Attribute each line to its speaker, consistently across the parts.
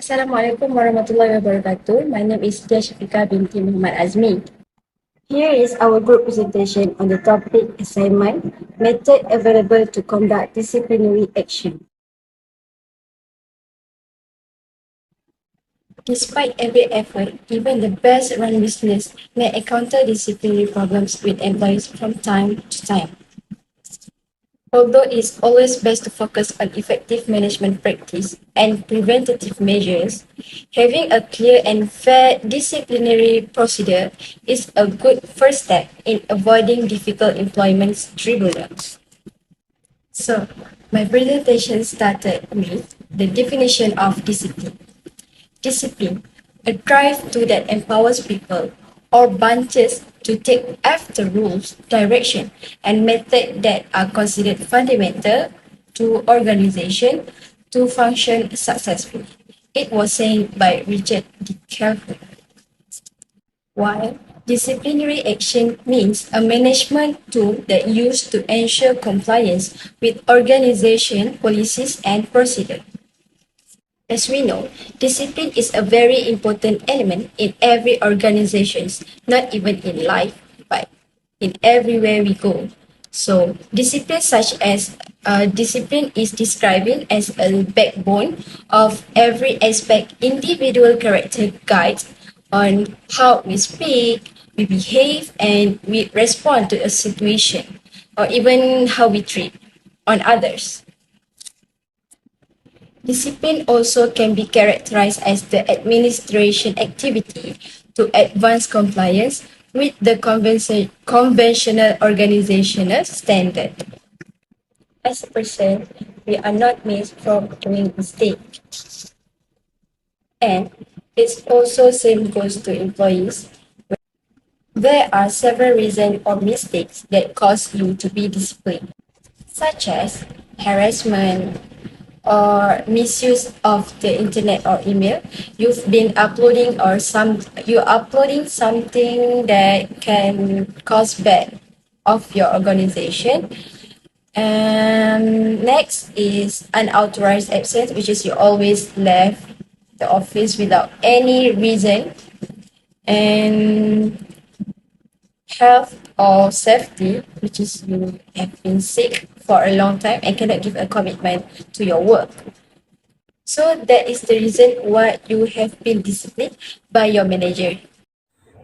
Speaker 1: Assalamualaikum warahmatullahi wabarakatuh. My name is Syafika binti Muhammad Azmi. Here is our group presentation on the topic assignment, method available to conduct disciplinary action. Despite every effort, even the best run business may encounter disciplinary problems with employees from time to time. Although it's always best to focus on effective management practice and preventative measures, having a clear and fair disciplinary procedure is a good first step in avoiding difficult employment tribunals. So, my presentation started with the definition of discipline. Discipline, a drive to that empowers people or bunches to take after rules, direction, and method that are considered fundamental to organization to function successfully. It was said by Richard D. Careful. While disciplinary action means a management tool that used to ensure compliance with organization policies and procedures. As we know, discipline is a very important element in every organization, not even in life, but in everywhere we go. So, discipline is describing as a backbone of every aspect individual character guides on how we speak, we behave, and we respond to a situation, or even how we treat on others. Discipline also can be characterized as the administration activity to advance compliance with the conventional organizational standard. As a person, we are not made from doing mistakes. And it's also same goes to employees. There are several reasons or mistakes that cause you to be disciplined, such as harassment, or misuse of the internet or email. You're uploading something that can cause bad of your organization. And next is unauthorized absence, which is you always left the office without any reason. And health or safety, which is you have been sick for a long time and cannot give a commitment to your work. So that is the reason why you have been disciplined by your manager.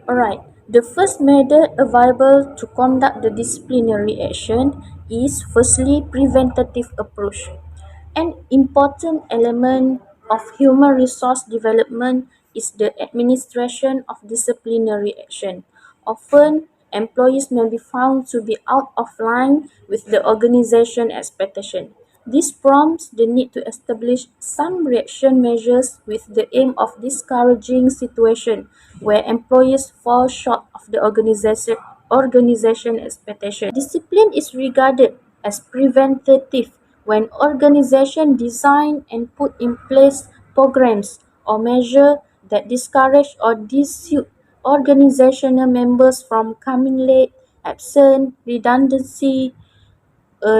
Speaker 2: Alright, the first method available to conduct the disciplinary action is firstly preventative approach. An important element of human resource development is the administration of disciplinary action. Often, employees may be found to be out of line with the organization expectation. This prompts the need to establish some reaction measures with the aim of discouraging situations where employees fall short of the organization expectation. Discipline is regarded as preventative when organizations design and put in place programs or measures that discourage or dissuade organizational members from coming late, absent, redundancy,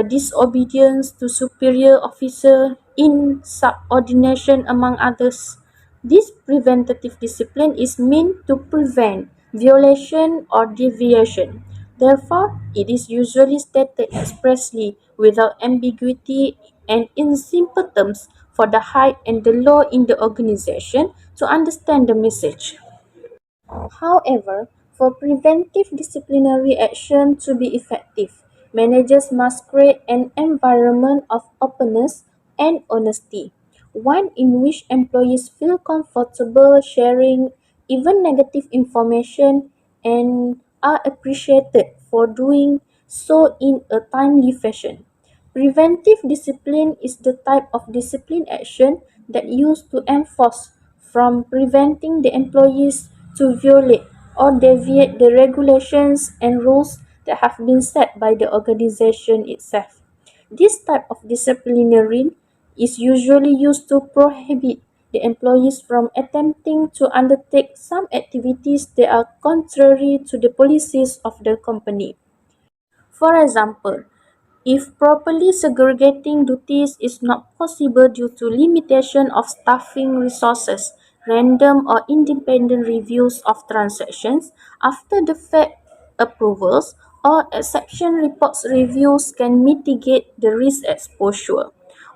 Speaker 2: disobedience to superior officer, insubordination, among others. This preventative discipline is meant to prevent violation or deviation. Therefore, it is usually stated expressly without ambiguity and in simple terms for the high and the low in the organization to understand the message. However, for preventive disciplinary action to be effective, managers must create an environment of openness and honesty, one in which employees feel comfortable sharing even negative information and are appreciated for doing so in a timely fashion. Preventive discipline is the type of discipline action that used to enforce from preventing the employees to violate or deviate the regulations and rules that have been set by the organization itself. This type of disciplinary is usually used to prohibit the employees from attempting to undertake some activities that are contrary to the policies of the company. For example, If properly segregating duties is not possible due to limitation of staffing resources, random or independent reviews of transactions after the fact approvals or exception reports reviews can mitigate the risk exposure,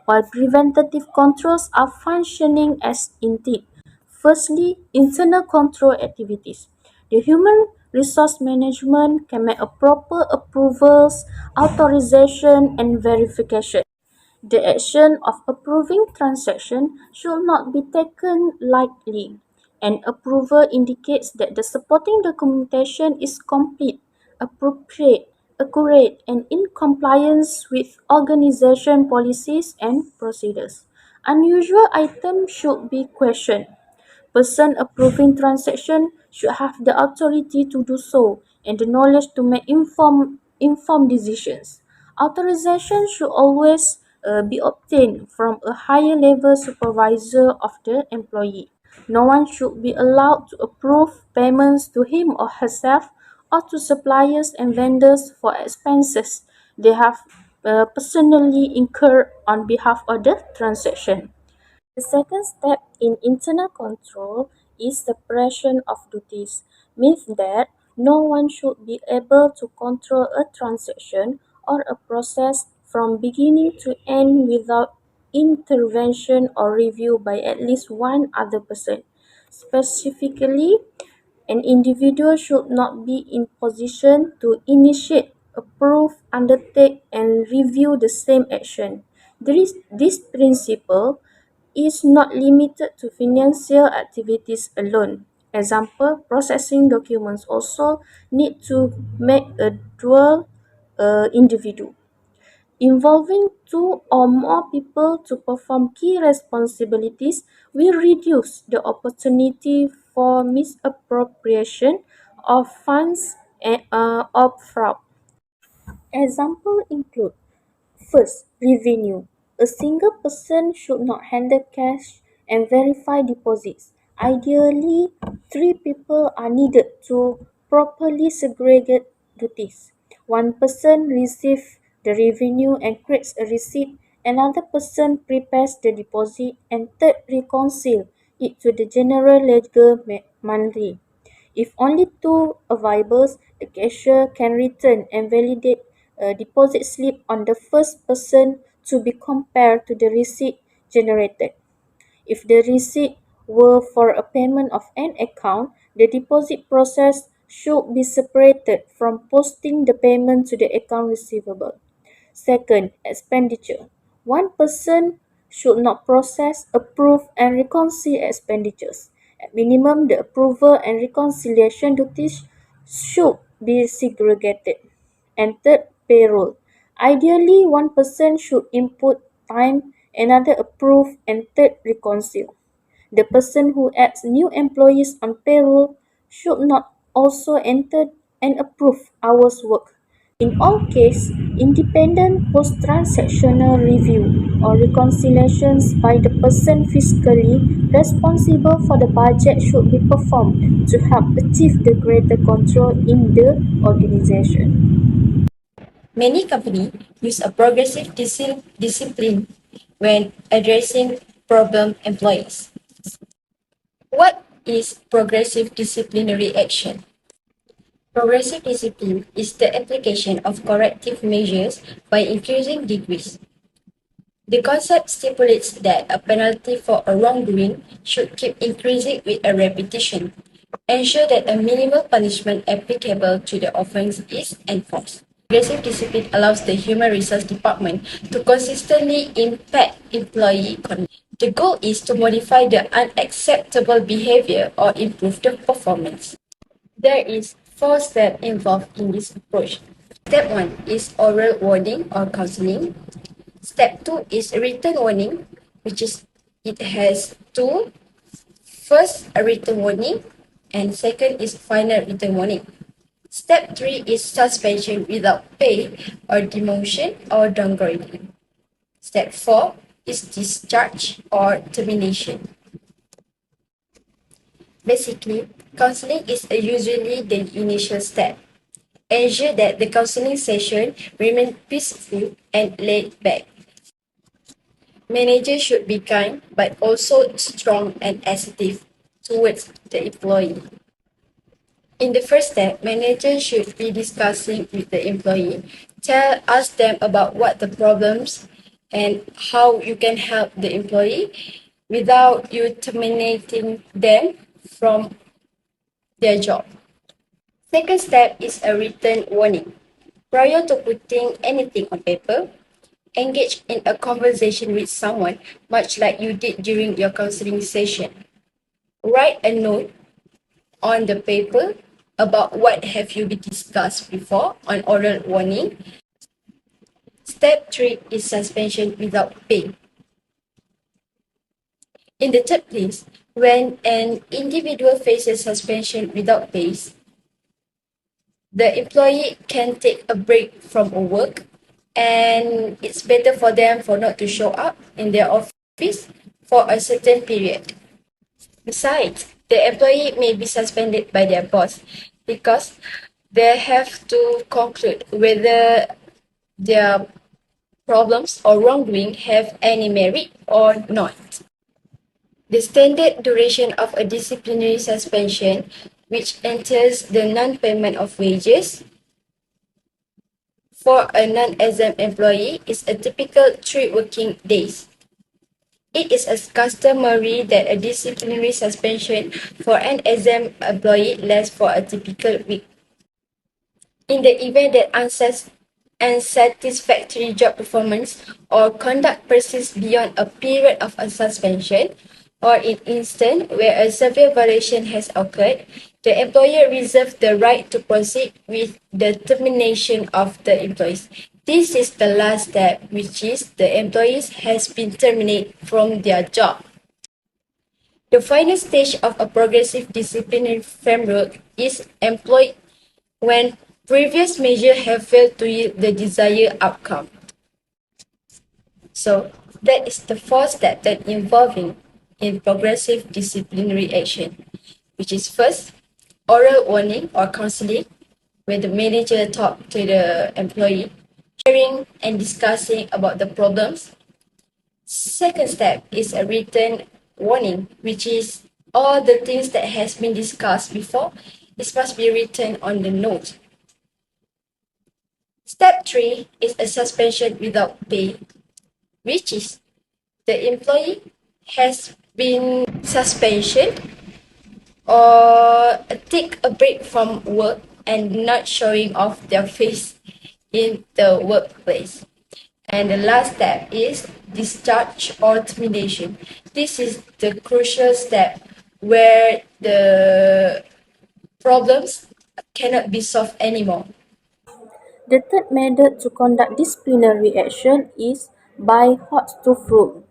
Speaker 2: while preventative controls are functioning as intended. Firstly, internal control activities. The human resource management can make a proper approvals, authorization, and verification. The action of approving transaction should not be taken lightly. An approval indicates that the supporting documentation is complete, appropriate, accurate, and in compliance with organization policies and procedures. Unusual items should be questioned. Person approving transaction should have the authority to do so and the knowledge to make informed decisions. Authorization should always be obtained from a higher level supervisor of the employee. No one should be allowed to approve payments to him or herself or to suppliers and vendors for expenses they have personally incurred on behalf of the transaction. The second step in internal control is separation of duties, means that no one should be able to control a transaction or a process from beginning to end without intervention or review by at least one other person. Specifically, an individual should not be in position to initiate, approve, undertake, and review the same action. This principle is not limited to financial activities alone. Example, processing documents also need to make a dual individual. Involving two or more people to perform key responsibilities will reduce the opportunity for misappropriation of funds or fraud. Examples include: first, revenue. A single person should not handle cash and verify deposits. Ideally, three people are needed to properly segregate duties. One person receives the revenue and creates a receipt, another person prepares the deposit, and third reconciles it to the general ledger monthly. If only two available, the cashier can return and validate a deposit slip on the first person to be compared to the receipt generated. If the receipt were for a payment of an account, the deposit process should be separated from posting the payment to the account receivable. Second, expenditure. One person should not process, approve, and reconcile expenditures. At minimum, the approval and reconciliation duties should be segregated. And third, payroll. Ideally, one person should input time, another approve, and third reconcile. The person who adds new employees on payroll should not also enter and approve hours worked. In all cases, independent post-transactional review or reconciliations by the person fiscally responsible for the budget should be performed to help achieve the greater control in the organization.
Speaker 1: Many companies use a progressive discipline when addressing problem employees. What is progressive disciplinary action? Progressive discipline is the application of corrective measures by increasing degrees. The concept stipulates that a penalty for a wrongdoing should keep increasing with a repetition. Ensure that a minimal punishment applicable to the offense is enforced. Progressive discipline allows the human resource department to consistently impact employee conduct. The goal is to modify the unacceptable behavior or improve the performance. There is four steps involved in this approach. Step 1 is oral warning or counseling. Step 2 is written warning, which is it has two. First, a written warning, and second is final written warning. Step 3 is suspension without pay or demotion or downgrading. Step 4 is discharge or termination. Basically, counseling is usually the initial step. Ensure that the counseling session remains peaceful and laid back. Managers should be kind but also strong and assertive towards the employee. In the first step, managers should be discussing with the employee. Ask them about what the problems and how you can help the employee without you terminating them from their job. Second step is a written warning. Prior to putting anything on paper, engage in a conversation with someone, much like you did during your counseling session. Write a note on the paper about what have you been discussed before on oral warning. Step 3 is suspension without pay. In the third place, when an individual faces suspension without pay, the employee can take a break from work, and it's better for them for not to show up in their office for a certain period. Besides, the employee may be suspended by their boss because they have to conclude whether their problems or wrongdoing have any merit or not. The standard duration of a disciplinary suspension, which entails the non-payment of wages for a non-exempt employee, is a typical 3 working days. It is customary that a disciplinary suspension for an exempt employee lasts for a typical week. In the event that unsatisfactory job performance or conduct persists beyond a period of a suspension, or in instance where a severe violation has occurred, the employer reserves the right to proceed with the termination of the employees. This is the last step, which is the employees has been terminated from their job. The final stage of a progressive disciplinary framework is employed when previous measures have failed to yield the desired outcome. So that is the fourth step that involving in progressive disciplinary action, which is first, oral warning or counseling, where the manager talk to the employee, sharing and discussing about the problems. Second step is a written warning, which is all the things that has been discussed before. This must be written on the note. Step 3 is a suspension without pay, which is the employee has been suspended or take a break from work and not showing off their face in the workplace. And the last step is discharge or termination. This is the crucial step where the problems cannot be solved anymore.
Speaker 2: The third method to conduct disciplinary action is by hot stove rule.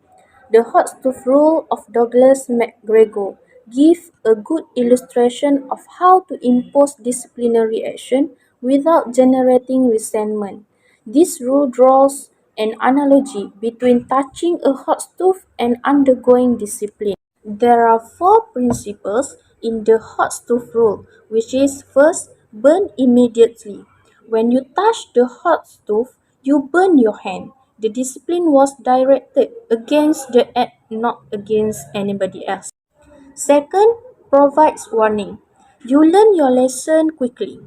Speaker 2: The hot stove rule of Douglas MacGregor gives a good illustration of how to impose disciplinary action without generating resentment. This rule draws an analogy between touching a hot stove and undergoing discipline. There are four principles in the hot stove rule, which is first, burn immediately. When you touch the hot stove, you burn your hand. The discipline was directed against the act, not against anybody else. Second, provides warning. You learn your lesson quickly.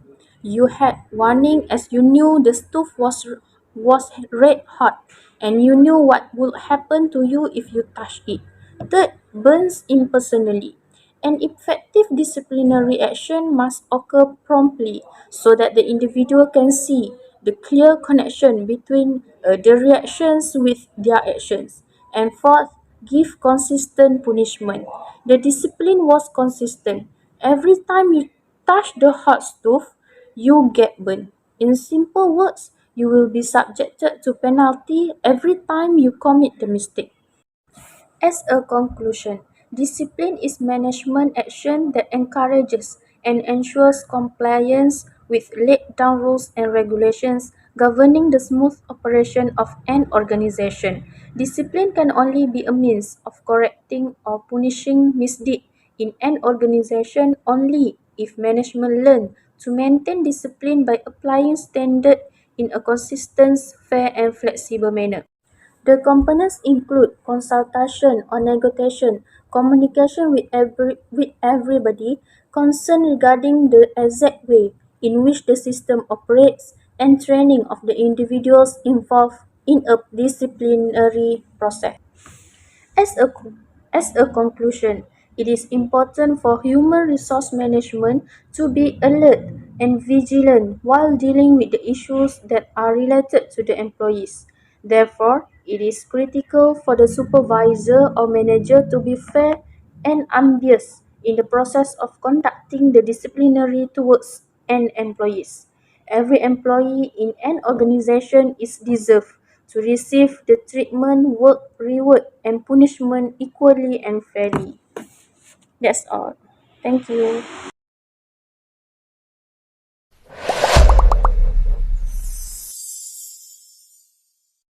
Speaker 2: You had warning as you knew the stove was red hot and you knew what would happen to you if you touched it. Third, burns impersonally. An effective disciplinary action must occur promptly so that the individual can see the clear connection between the reactions with their actions. And fourth, give consistent punishment. The discipline was consistent. Every time you touch the hot stove, you get burned. In simple words, you will be subjected to penalty every time you commit the mistake. As a conclusion, discipline is management action that encourages and ensures compliance with laid down rules and regulations governing the smooth operation of an organization. Discipline can only be a means of correcting or punishing misdeed in an organization only if management learn to maintain discipline by applying standard in a consistent, fair, and flexible manner. The components include consultation or negotiation, communication with everybody, concern regarding the exact way in which the system operates, and training of the individuals involved in a disciplinary process. As a, as a conclusion, it is important for human resource management to be alert and vigilant while dealing with the issues that are related to the employees. Therefore, it is critical for the supervisor or manager to be fair and unbiased in the process of conducting the disciplinary towards an employees. Every employee in an organization is deserved to receive the treatment, work, reward, and punishment equally and fairly. That's all. Thank you.